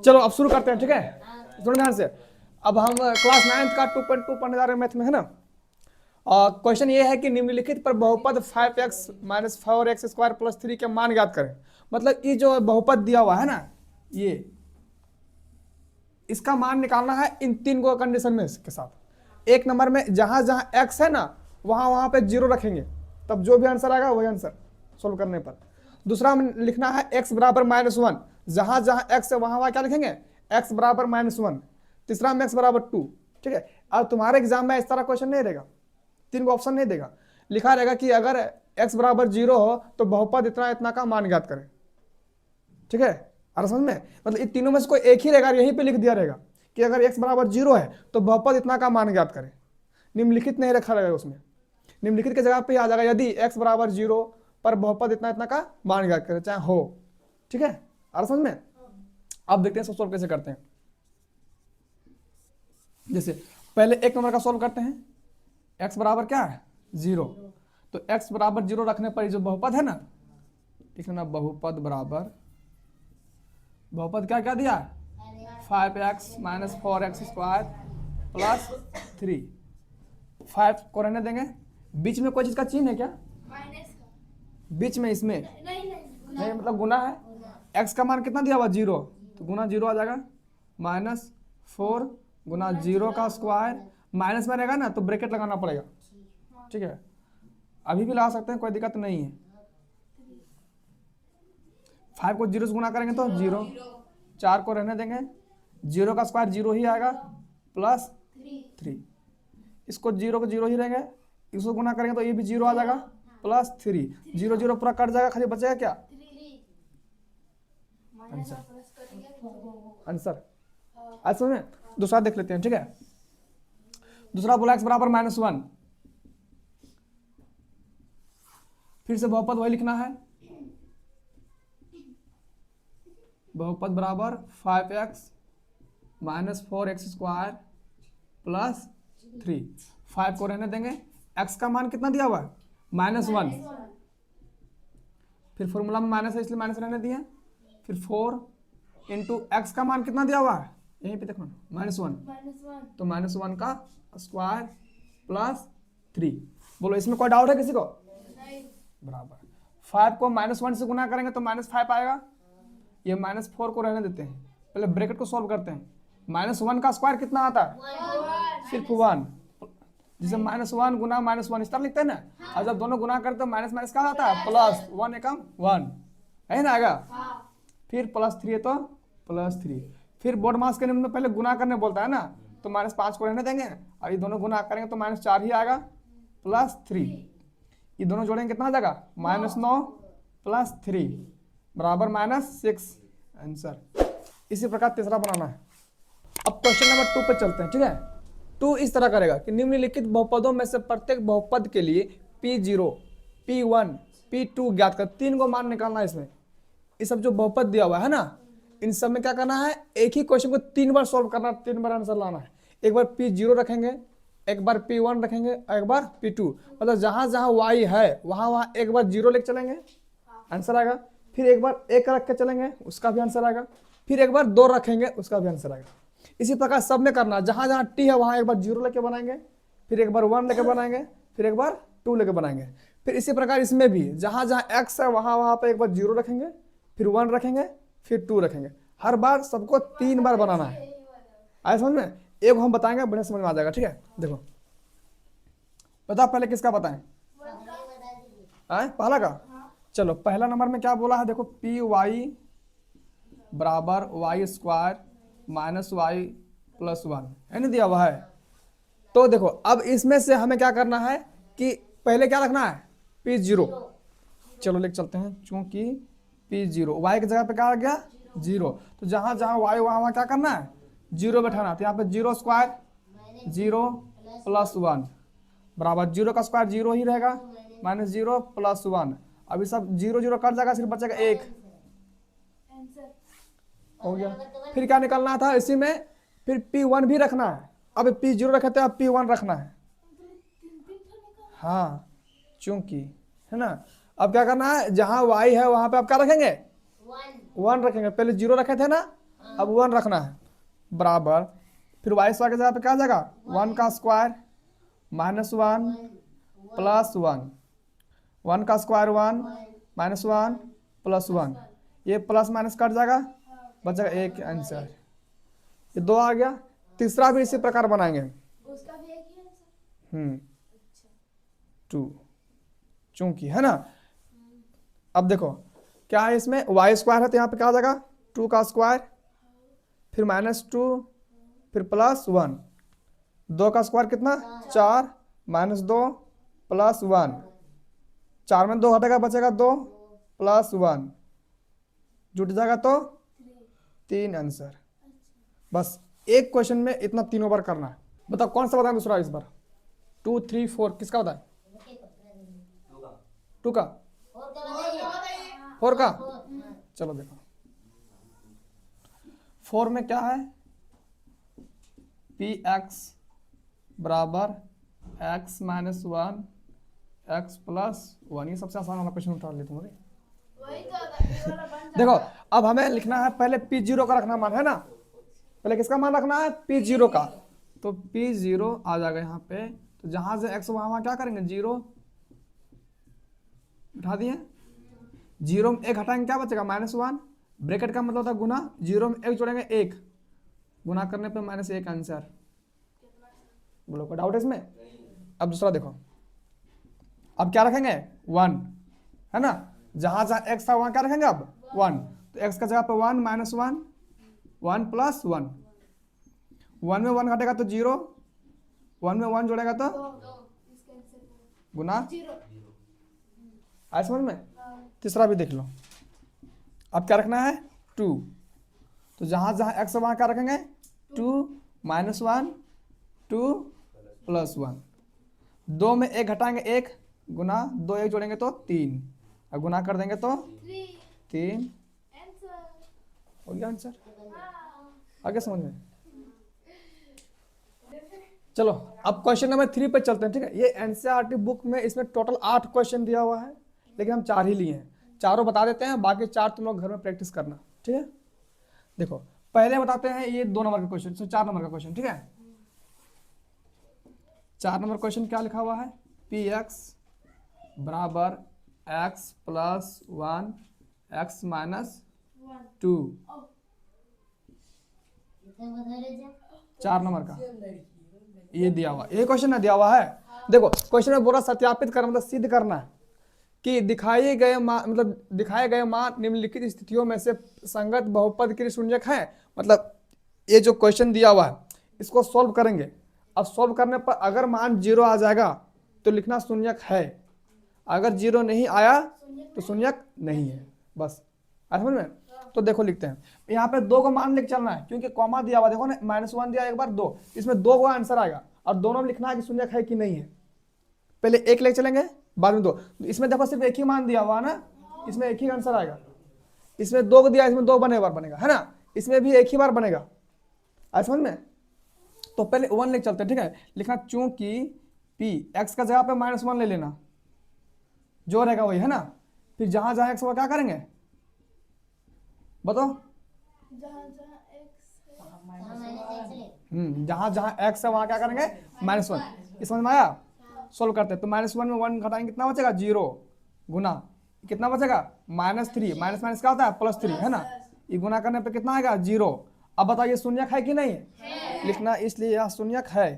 चलो अब शुरू करते हैं, ठीक है, सुनो ध्यान से। अब हम क्लास 9 का 2.2 पढ़ने जा रहे हैं मैथ में, है ना। क्वेश्चन ये है कि निम्नलिखित पर बहुपद 5x minus 4x square plus 3 के मान ज्ञात करें। मतलब ये जो बहुपद दिया हुआ है ना, ये इसका मान निकालना है इन तीन को कंडीशन में के साथ। एक नंबर में जहां जहां x है ना, वहां वहां पे 0 रखेंगे, तब जो भी आंसर आएगा वही आंसर सोल्व करने पर। दूसरा में लिखना है x बराबर -1, जहां जहां x है वहां वहां क्या लिखेंगे, x बराबर -1। तीसरा में x बराबर 2, ठीक है। अब तुम्हारे एग्जाम में इस तरह क्वेश्चन नहीं रहेगा, तीन को ऑप्शन नहीं देगा, लिखा रहेगा कि अगर x बराबर 0 हो तो बहुपद इतना इतना का मान ज्ञात करें, ठीक है। और समझ में, मतलब इन तीनों में से कोई एक ही रहेगा, यहीं पे लिख दिया रहेगा कि अगर x बराबर 0 है तो बहुपद इतना का मान ज्ञात करें। निम्नलिखित नहीं रखा रहेगा उसमें, निम्नलिखित की जगह पे आ जाएगा यदि x बराबर 0 पर बहुपद इतना इतना का मान ज्ञात करें, चाहे हो, ठीक है। और समझ में, अब देखते हैं सब सोल्व कैसे करते हैं। जैसे पहले एक नंबर का सोल्व करते हैं, x बराबर क्या है 0, तो x बराबर 0 रखने पर जो बहुपद है ना, ठीक है ना, बहुपद बराबर, बहुपद क्या क्या दिया, 5x minus 4x square plus 3। 5 को रहने देंगे, बीच में कोई चीज का चिन्ह है क्या, बीच में इसमें नहीं, मतलब गुना है। x का मान कितना दिया हुआ 0, तो गुना 0 आ जाएगा, -4 गुना 0 का स्क्वायर, माइनस में रहेगा ना तो ब्रैकेट लगाना पड़ेगा, ठीक है। अभी भी लगा सकते हैं, कोई दिक्कत नहीं है। 5 को 0 से गुना करेंगे तो 0, 4 को रहने देंगे, 0 का स्क्वायर 0 ही आएगा प्लस 3, इसको 0 को 0 ही रहेंगे, इसको गुना करेंगे तो ये भी 0 आ जाएगा प्लस 3, 0 0 पूरा कट जाएगा, खाली बचेगा क्या आंसर। ऐसा में दूसरा देख लेते हैं, ठीक है। दूसरा बोला x बराबर -1, फिर से बहुपद वही लिखना है, बहुपद बराबर 5x minus 4x square plus 3। 5 को रहने देंगे, x का मान कितना दिया हुआ है -1, फिर फॉर्मूला में माइनस है इसलिए माइनस रहने दिए, फिर 4 इंटू एक्स का मान कितना दिया हुआ है यहीं पे देखो -1, तो -1 का स्क्वायर प्लस 3। बोलो इसमें कोई डाउट है किसी को, बराबर 5 को -1 से गुना करेंगे तो -5 आएगा, ये -4 को रहने देते हैं, पहले ब्रैकेट को सॉल्व करते हैं। -1 का स्क्वायर कितना आता है सिर्फ 1, जिसे -1 गुना -1 इस तरह लिखते हैं ना, और जब दोनों गुना करते हैं माइनस माइनस क्या आता है प्लस, 1 एकम 1 है ना आएगा, फिर +3 है तो +3, फिर बोर्ड मास के नियम में पहले गुना करने बोलता है ना, तो -5 को रहने देंगे, और ये दोनों गुना करेंगे तो -4 ही आएगा प्लस 3, ये दोनों जोड़ेंगे कितना आ जाएगा -9 प्लस 3 बराबर -6 आंसर। इसी प्रकार तीसरा बनाना है। अब क्वेश्चन नंबर 2 पे चलते हैं, ठीक है। 2 इस तरह करेगा कि निम्नलिखित बहुपदों में से प्रत्येक बहुपद के लिए P0, P1, P2 ज्ञात कर, 3 को मान निकालना है इसमें। ये सब जो बहुपद दिया हुआ है ना, इन सब में क्या करना है, एक ही क्वेश्चन को 3 बार सॉल्व करना, 3 बार आंसर लाना है। एक बार P0 रखेंगे, एक बार P1 रखेंगे, एक बार P2, मतलब जहां जहां y है वहां वहां एक बार 0 लेके चलेंगे, आंसर आएगा, फिर एक बार 1 रख के चलेंगे, उसका भी आंसर आएगा, फिर एक बार 2 रखेंगे, उसका भी आंसर आएगा। इसी प्रकार सब में करना, जहां जहां t है वहां एक बार 0 लेके बनाएंगे, फिर एक बार 1 लेके बनाएंगे, फिर एक बार 2 लेके बनाएंगे। फिर इसी प्रकार इसमें भी जहां जहां x है वहां वहां पे एक बार 0 रखेंगे, फिर 1 रखेंगे, फिर 2 रखेंगे। हर बार सबको 3 बार बनाना है, आए समझ में। एक हम बताएंगे, बढ़िया समझ में आ जाएगा, ठीक है। देखो बता, पहले किसका बताएं, पहला का। चलो पहला नंबर में क्या बोला है, देखो पी वाई बराबर y square minus y plus 1 है ना, दिया हुआ है। तो देखो अब इसमें से हमें क्या करना है कि पहले क्या रखना है P0, चलो लेके चलते हैं, चूंकि P0 y की जगह पे क्या आ गया 0, तो जहां जहां y वहां वहां क्या करना है 0 बैठाना, तो यहाँ पे 0 स्क्वायर 0 प्लस 1 बराबर 0 का स्क्वायर 0 ही रहेगा, -0 प्लस 1, अभी सब 0 0 कट जाएगा, सिर्फ बचेगा 1 हो गया। फिर क्या निकलना था इसी में, फिर P1 भी रखना है, अब P0 रखे थे, अब P1 रखना है, हाँ चूंकि है ना। अब क्या करना है, जहां y है वहां पे आप क्या रखेंगे 1 रखेंगे, पहले 0 रखे थे ना, अब 1 रखना है बराबर, फिर वाई स्क्वायर की जगह पे क्या आ जाएगा 1 का स्क्वायर माइनस 1 प्लस 1, 1 का स्क्वायर 1 माइनस 1 प्लस 1, ये प्लस माइनस कट जाएगा, बचेगा एक आंसर, ये 2 आ गया। तीसरा भी इसी प्रकार बनाएंगे, उसका भी एक ही आंसर। 2 चूंकि है ना। अब देखो क्या है इसमें वाई स्क्वायर है तो यहाँ पे क्या आ जाएगा 2 का स्क्वायर, फिर माइनस 2, फिर प्लस 1, 2 का स्क्वायर कितना 4 माइनस 2 प्लस 1, 4 में 2 हटेगा बचेगा 2 प्लस 1, जुट जाएगा तो 3 आंसर। बस एक क्वेश्चन में इतना 3 बार करना है। बताओ कौन सा बताएं दूसरा इस बार, 2 3 4 किसका बताएं, 2 का 4 का। चलो देखो 4 में क्या है पी एक्स बराबर एक्स माइनस 1 एक्स प्लस 1, ये सबसे आसान वाला क्वेश्चन उठा लेते हैं। वही तो आता है, ये वाला बन जाता देखो अब हमें लिखना है पहले P0 का रखना मान है ना, पहले किसका मान रखना है P0 का, तो P0 आ जाएगा यहाँ पे, तो जहां से x वहां क्या करेंगे 0 उठा दिए, 0 में 1 हटाएंगे क्या बचेगा -1, ब्रैकेट का मतलब होता है गुना, 0 में 1 जोड़ेंगे 1, गुना करने पे -1 आंसर। बोलो कोई डाउट है इसमें। अब दूसरा देखो, अब क्या रखेंगे 1 है ना, जहां जहां x था वहां क्या रखेंगे अब 1, तो x का जगह पे 1 माइनस 1 1 प्लस 1, 1 में 1 घटेगा तो 0, 1 में 1 जोड़ेगा तो इसका आंसर गुना, 0। आया समझ में। तीसरा भी देख लो, अब क्या रखना है 2, तो जहां जहां x वहां क्या रखेंगे 2 माइनस 1 2 प्लस 1, 2 में 1 घटाएंगे 1, गुना 2 1 जोड़ेंगे तो 3, और गुना कर देंगे तो 3 आंसर हो गया आंसर। आगे समझ में। चलो अब क्वेश्चन नंबर 3 पे चलते हैं, ठीक है। ये एनसीईआरटी बुक में इसमें टोटल 8 क्वेश्चन दिया हुआ है, लेकिन हम 4 ही लिए हैं, चारों बता देते हैं, बाकी 4 तुम लोग घर में प्रैक्टिस करना, ठीक है। देखो पहले बताते हैं ये 2 नंबर का क्वेश्चन, 4 नंबर का क्वेश्चन, ठीक है। 4 नंबर क्वेश्चन क्या लिखा हुआ है पी एक्स बराबर x plus 1 x minus 2, 4 number का ये दिया हुआ, ये क्वेश्चन ना दिया हुआ है। देखो क्वेश्चन में बोला सत्यापित करना मतलब सिद्ध करना है कि दिखाए गए मान निम्नलिखित स्थितियों में से संगत बहुपद के लिए शून्यक है। मतलब ये जो क्वेश्चन दिया हुआ है इसको सॉल्व करेंगे, अब सॉल्व करने पर अगर मान 0 आ जाएगा तो लिखना शून्यक है, अगर 0 नहीं आया तो शून्यक नहीं है, बस समझ में। तो देखो लिखते हैं, यहाँ पे 2 का मान लिख चलना है क्योंकि कॉमा दिया हुआ, देखो ना -1 दिया एक बार 2, इसमें 2 का आंसर आएगा और दोनों में लिखना है कि शून्यक है कि नहीं है। पहले 1 ले चलेंगे बाद में 2, इसमें देखो सिर्फ एक ही मान दिया हुआ ना, इसमें एक ही आंसर आएगा, इसमें 2 को दिया, इसमें 2 बार बनेगा है ना, इसमें भी एक ही बार बनेगा, आज समझ में। तो पहले 1 ले चलते हैं, ठीक है। लिखना चूंकि p x का जगह पे -1 ले लेना, जो रहेगा वही है ना, फिर जहां जहां x होगा क्या करेंगे बताओ, जहाँ जहाँ x जहां जहां x है वहां क्या करेंगे -1, इस समझ में आया। सोल्व करते हैं तो -1 में 1 घटाएंगे कितना बचेगा 0, गुना कितना बचेगा -3, माइनस माइनस क्या होता है +3 है ना, ये गुना करने पे कितना आएगा 0। अब बताइए शून्यक है कि नहीं है, लिखना इसलिए यह शून्यक है,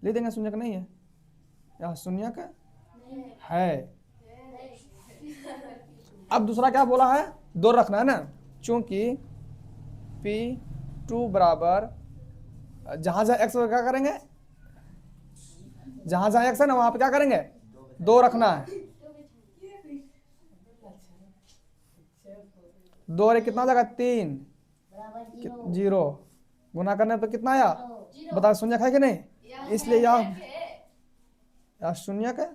लिख देंगे शून्यक नहीं है, यह शून्यक है। अब दूसरा क्या बोला है 2 रखना है ना, चूंकि P2 बराबर जहां जहां x क्या करेंगे, जहां जहां x है ना वहां पे क्या करेंगे 2 रखना है, 2 और 1 कितना हो जाएगा 3, 0 गुना करने पे कितना आया बताओ शून्यक है कि नहीं, इसलिए यह शून्यक है।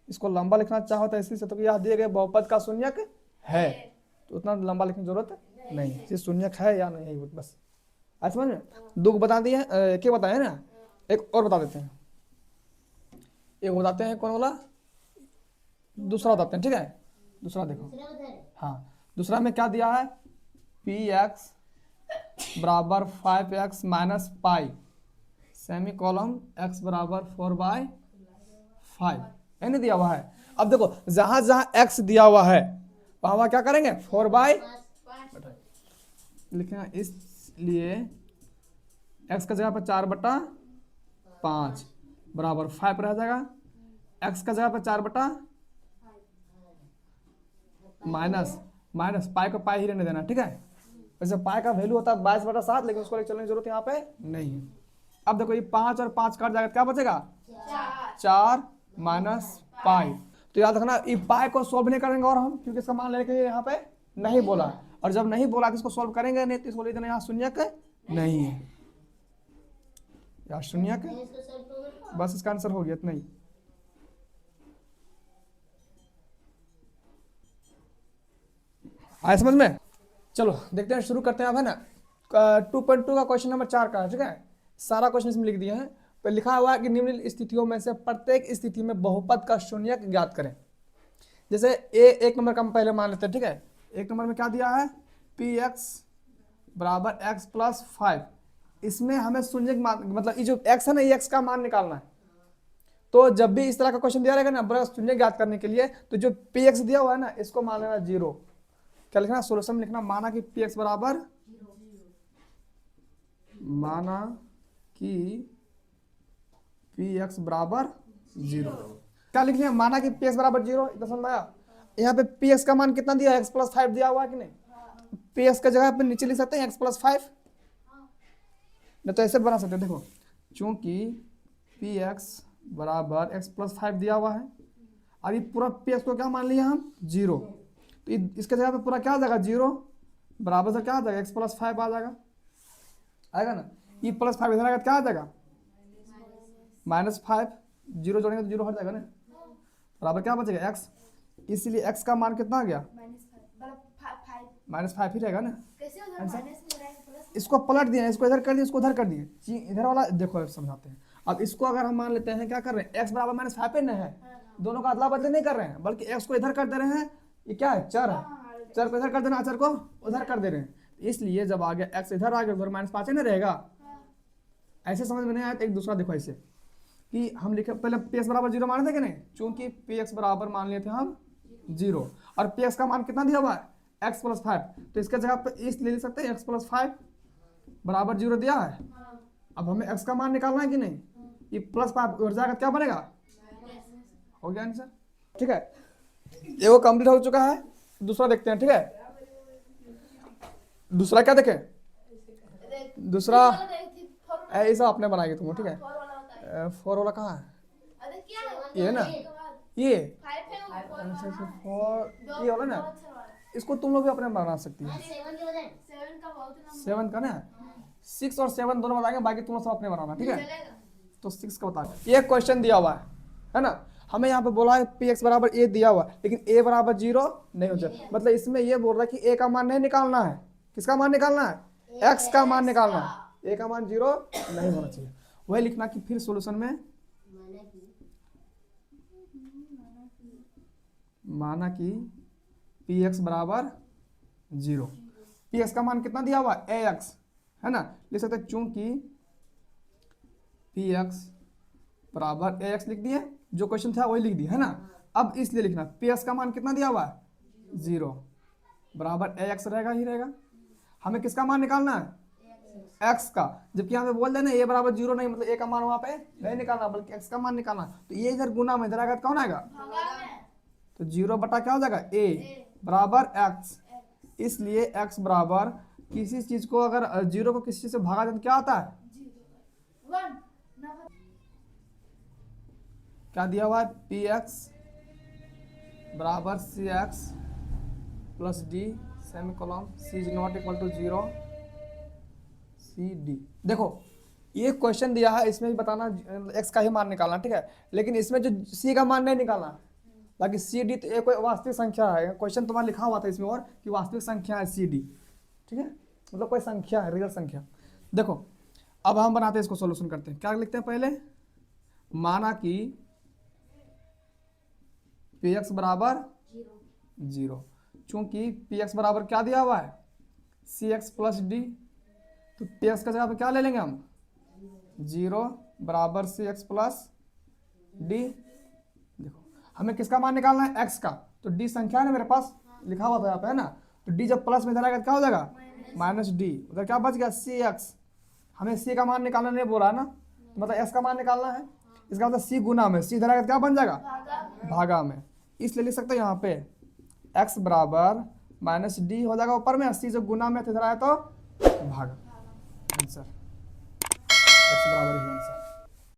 इसको लंबा लिखना चाहो तो इसी से, तो यह दिए गए बहुपद का शून्यक है, तो उतना लंबा लिखने की जरूरत नहीं, ये शून्यक है या नहीं बस, आज समझ में। 2 बता दिए, एक बताए ना, एक और बता देते हैं, एक बताते हैं कौन बोला दूसरा बताते हैं, ठीक है। दूसरा देखो, हाँ दूसरा में क्या दिया है, पी एक्स बराबर 5x minus pi semi column x बराबर 4/5, नहीं दिया हुआ है। अब देखो जहां जहां x दिया हुआ है वहां क्या करेंगे, 4/, लिखेंगे, इसलिए x का जगह पर 4/5 बराबर 5 रह जाएगा, x का जगह पर 4/ माइनस पाई को पाई ही रहने देना, ठीक है। वैसे पाई का वैल्यू होता है 22/7, लेकिन उसको लेकर चलने की जरूरत यहाँ पे नहीं है। अब देखो ये 5 और 5 काट जाएगा, क्या बचेगा, 4 माइनस पाई। तो याद रखना ये पाई को सोल्व नहीं करेंगे और हम, क्योंकि इसका मान लेके यहाँ पे नहीं बोला, और जब नहीं बोला तो इसको सोल्व करेंगे नहीं, तो इसको ले देना यहाँ शून्यक नहीं है, यार शून्यक, बस इसका आंसर हो गया इतना ही। आया समझ में। चलो देखते हैं, शुरू करते हैं। अब है ना 2.2 का क्वेश्चन नंबर 4 का है, ठीक है। सारा क्वेश्चन इसमें लिख दिया है। तो लिखा हुआ है कि निम्नलिखित स्थितियों में से प्रत्येक स्थिति में बहुपद का शून्यक ज्ञात करें। जैसे एक नंबर का हम पहले मान लेते हैं, ठीक है। एक नंबर में क्या दिया है, पी एक्स बराबर एक्स प्लस 5, इसमें हमें शून्यक मतलब ये जो एक्स है ना, ये एक्स का मान निकालना है। तो जब भी इस तरह का क्वेश्चन दिया रहेगा ना, बड़ा शून्यक ज्ञात करने के लिए, तो जो पी एक्स दिया हुआ है ना, इसको मान लेना 0। क्या लिखना, सोल्यूशन में लिखना, माना कि पी एक्स बराबर, माना कि पी एक्स बराबर 0। क्या लिख लिया, माना कि पी एक्स बराबर 0, इतना समझ में आया। यहाँ पे पी एक्स का मान कितना दिया है, एक्स प्लस 5 दिया हुआ है कि नहीं। पी एक्स का जगह पे नीचे लिख सकते हैं एक्स प्लस 5, नहीं तो ऐसे बना सकते हैं। देखो चूंकि पी एक्स बराबर एक्स प्लस 5 दिया हुआ है, अभी पूरा पी एक्स को क्या मान लिया हम, 0, तो इसके जगह पे पूरा क्या आ जाएगा, 0 बराबर से क्या आ जाएगा, एक्स प्लस 5 आ जाएगा, आएगा ना। ई प्लस 5 इधर आएगा, क्या आ जाएगा, -5, 0 जोड़ेंगे तो 0 हट जाएगा ना, बराबर क्या बचेगा, एक्स। इसलिए एक्स का मान कितना आ गया, -5 ही रहेगा ना। इसको पलट दिया, इसको इधर कर दिया, इसको उधर कर दिए, इधर वाला देखो समझाते हैं। अब इसको अगर हम मान लेते हैं, क्या कर रहे हैं, एक्स बराबर -5 पे न है, दोनों का अदला बदली नहीं कर रहे हैं, बल्कि एक्स को इधर कर दे रहे हैं, ये क्या है, चर है, चर को इधर कर देना, चर को उधर कर दे रहे हैं। इसलिए जब आ गया एक्स इधर आ गया, उधर -5 ना रहेगा। ऐसे समझ में नहीं आया तो एक दूसरा देखो, ऐसे कि हम लिखे पहले पी एक्स बराबर 0 माने थे कि नहीं, चूंकि पी एक्स बराबर मान लिए थे हम 0, और पी एक्स का मान कितना दिया हुआ है, एक्स प्लस 5, तो इसके जगह पे इस ले सकते हैं, एक्स प्लस 5 बराबर 0 दिया है। अब हमें एक्स का मान निकालना है कि नहीं, ये प्लस 5 उड़ जाएगा, क्या बनेगा, हो गया आंसर, ठीक है। ये वो कंप्लीट हो चुका है। दूसरा देखते हैं, ठीक है। दूसरा क्या देखें, दूसरा ऐसा आपने बनाएंगे तुम, ठीक है। 4 वाला कहाँ है, ये ना, ये 4 ये वाला ना, इसको तुम लोग भी अपने बना सकती है। 7 का ना, 6 और 7 दोनों बताएंगे, बाकी तुम लोग सब अपने बनाना, ठीक है। तो 6 का बता, ये क्वेश्चन दिया हुआ है ना, हमें यहाँ पे बोला है पी एक्स बराबर ए दिया हुआ, लेकिन ए बराबर 0 नहीं हो जाए, मतलब इसमें ये बोल रहा है कि ए का मान नहीं निकालना है, किसका मान निकालना है, एक्स का मान निकालना है, ए का मान 0 नहीं होना चाहिए। वही लिखना कि फिर सॉल्यूशन में माना कि पी एक्स बराबर 0, पी एक्स का मान कितना दिया हुआ है, ए एक्स है ना, लिख सकते चूंकि पी एक्स बराबर ए एक्स लिख दिए, जो क्वेश्चन था वही लिख दिया है ना। अब इसलिए लिखना पी एक्स का मान कितना दिया हुआ है, 0 बराबर ए एक्स रहेगा ही रहेगा। हमें किसका मान निकालना है, एक्स का, जबकि यहाँ पे बोल देना ए बराबर 0 नहीं, मतलब ए का मान वहां पे नहीं निकालना, बल्कि एक्स का मान निकालना। तो ये इधर गुना में इधर आएगा, कौन आएगा, तो 0 बटा क्या हो जाएगा, ए बराबर एक्स। इसलिए एक्स बराबर किसी चीज को अगर 0 को किसी चीज से भागा जाए तो क्या आता है, क्या दिया हुआ है, पी एक्स बराबर C X plus D semicolon C is not equal to 0 C D. देखो ये क्वेश्चन दिया है, इसमें भी बताना एक्स का ही मान निकालना, ठीक है, लेकिन इसमें जो सी का मान नहीं निकालना, बाकी सी डी तो एक कोई वास्तविक संख्या है, क्वेश्चन तुम्हारा लिखा हुआ था इसमें और कि वास्तविक संख्या है सी डी, ठीक है, मतलब कोई संख्या है, रियल संख्या। देखो अब हम बनाते हैं इसको, सॉल्यूशन करते हैं। क्या लिखते हैं पहले, माना कि पी एक्स बराबर 0, चूंकि पी एक्स बराबर क्या दिया हुआ है, सी एक्स प्लस डी, तो पी एक्स का जगह पे क्या ले लेंगे हम, 0 बराबर सी एक्स प्लस डी। देखो हमें किसका मान निकालना है, एक्स का, तो डी संख्या है ना मेरे पास लिखा हुआ था यहाँ पे है ना, तो डी जब प्लस में इधर आएगा तो क्या हो जाएगा माइनस डी, उधर क्या बच गया सी एक्स। हमें सी का मान निकालना नहीं बोला है ना, मतलब एक्स का मान निकालना है, इसका मतलब सी गुना में, सी इधर आएगा तो क्या बन जाएगा भागा में, इसलिए लिख सकते हैं यहाँ पे एक्स बराबर माइनस डी हो जाएगा ऊपर में, सी जो गुना में इधर आया तो भागा, आंसर एक्स बराबर ही आंसर।